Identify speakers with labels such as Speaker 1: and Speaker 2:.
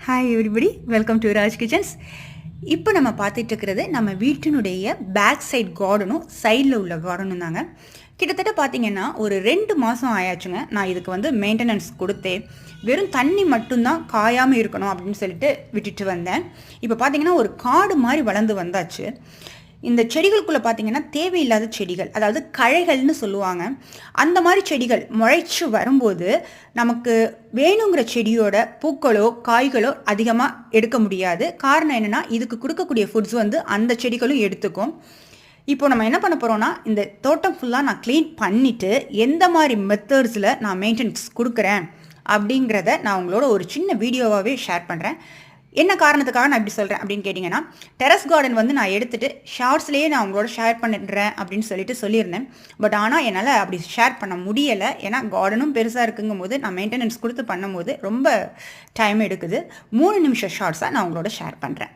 Speaker 1: Hi everybody, welcome to Raj kitchens. இப்போ நம்ம பார்த்துட்டு இருக்கிறது நம்ம வீட்டினுடைய பேக் சைட் கார்டனும் சைடில் உள்ள கார்டனும் தாங்க. கிட்டத்தட்ட பார்த்தீங்கன்னா ஒரு 2 மாதம் ஆயாச்சுங்க. நான் இதுக்கு மெயின்டெனன்ஸ் கொடுத்தேன். வெறும் தண்ணி மட்டும்தான் காயாமல் இருக்கணும் அப்படின்னு சொல்லிட்டு விட்டுட்டு வந்தேன். இப்போ பார்த்தீங்கன்னா ஒரு காடு மாதிரி வளர்ந்து வந்தாச்சு. இந்த செடிகளுக்குள்ளே பார்த்தீங்கன்னா தேவையில்லாத செடிகள், அதாவது களைகள்னு சொல்லுவாங்க, அந்த மாதிரி செடிகள் முளைச்சி வரும்போது நமக்கு வேணுங்கிற செடியோட பூக்களோ காய்களோ அதிகமாக எடுக்க முடியாது. காரணம் என்னென்னா, இதுக்கு கொடுக்கக்கூடிய ஃபுட்ஸ் அந்த செடிகளும் எடுத்துக்கும். இப்போ நம்ம என்ன பண்ண போகிறோம்னா, இந்த தோட்டம் ஃபுல்லாக நான் க்ளீன் பண்ணிவிட்டு எந்த மாதிரி மெத்தட்ஸில் நான் மெயின்டெனன்ஸ் கொடுக்குறேன் அப்படிங்கிறத நான் உங்களோட ஒரு சின்ன வீடியோவாகவே ஷேர் பண்ணுறேன். என்ன காரணத்துக்காக நான் இப்படி சொல்கிறேன் அப்படின்னு கேட்டிங்கன்னா, டெரஸ் கார்டன் நான் எடுத்துகிட்டு ஷார்ட்ஸ்லேயே நான் உங்களோட ஷேர் பண்ணுறேன் அப்படின்னு சொல்லியிருந்தேன். பட் ஆனால் என்னால் அப்படி ஷேர் பண்ண முடியலை. ஏன்னா கார்டனும் பெருசாக இருக்குங்கும் போது நான் மெயின்டெனன்ஸ் கொடுத்து பண்ணும்போது ரொம்ப டைம் எடுக்குது. 3 நிமிஷம் ஷார்ட்ஸாக நான் உங்களோட ஷேர் பண்ணுறேன்.